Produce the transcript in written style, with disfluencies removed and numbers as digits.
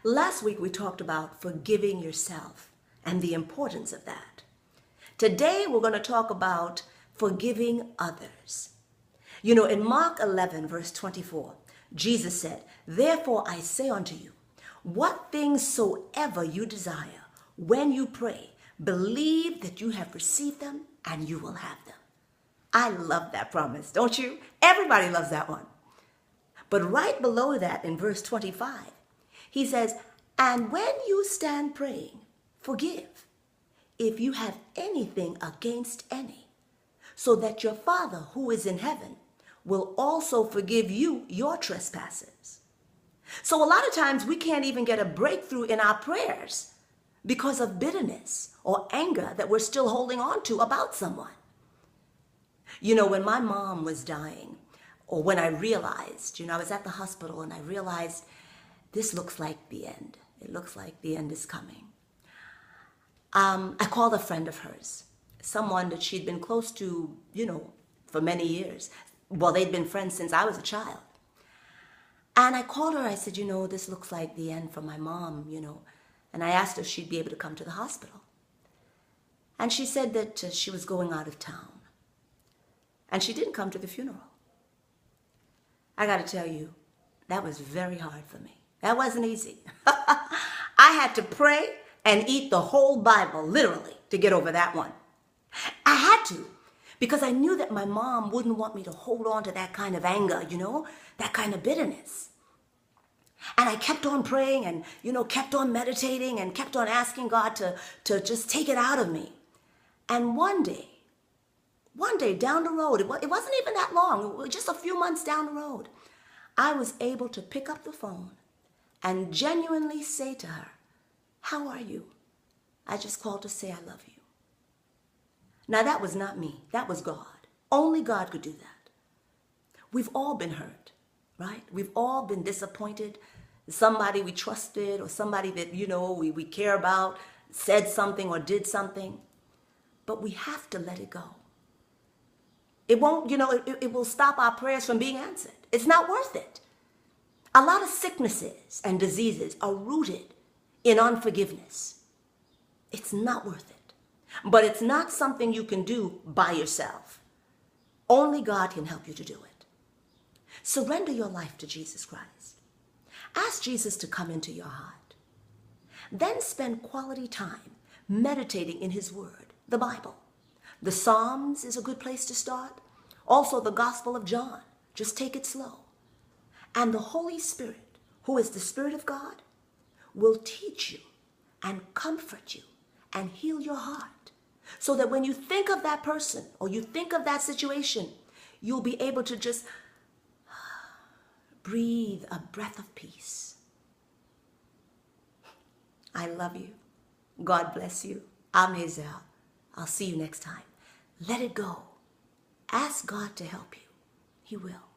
Last week we talked about forgiving yourself and the importance of that. Today we're going to talk about forgiving others. You know, in Mark 11, verse 24, Jesus said, "Therefore I say unto you, what things soever you desire, when you pray, believe that you have received them and you will have them." I love that promise, don't you? Everybody loves that one. But right below that in verse 25, he says, "And when you stand praying, forgive if you have anything against any, so that your Father who is in heaven will also forgive you your trespasses." So a lot of times we can't even get a breakthrough in our prayers because of bitterness or anger that we're still holding on to about someone. You know, when my mom was dying, or when I realized, I was at the hospital and I realized this looks like the end. It looks like the end is coming. I called a friend of hers, someone that she'd been close to, for many years. Well, they'd been friends since I was a child. And I called her, I said, this looks like the end for my mom, And I asked her if she'd be able to come to the hospital. And she said that she was going out of town. And she didn't come to the funeral. I got to tell you, that was very hard for me. That wasn't easy. I had to pray and eat the whole Bible, literally, to get over that one. I had to, because I knew that my mom wouldn't want me to hold on to that kind of anger, that kind of bitterness. And I kept on praying and, kept on meditating and kept on asking God to just take it out of me. And one day down the road, it wasn't even that long, it was just a few months down the road, I was able to pick up the phone and genuinely say to her, "How are you? I just called to say I love you." Now that was not me, that was God. Only God could do that. We've all been hurt, right? We've all been disappointed. Somebody we trusted or somebody that, we care about said something or did something. But we have to let it go. It won't, it will stop our prayers from being answered. It's not worth it. A lot of sicknesses and diseases are rooted in unforgiveness. It's not worth it. But it's not something you can do by yourself. Only God can help you to do it. Surrender your life to Jesus Christ. Ask Jesus to come into your heart. Then spend quality time meditating in his word, the Bible. The Psalms is a good place to start. Also the Gospel of John. Just take it slow. And the Holy Spirit, who is the Spirit of God, will teach you and comfort you and heal your heart. So that when you think of that person or you think of that situation, you'll be able to just breathe a breath of peace. I love you. God bless you. I'm Hazel. I'll see you next time. Let it go. Ask God to help you. He will.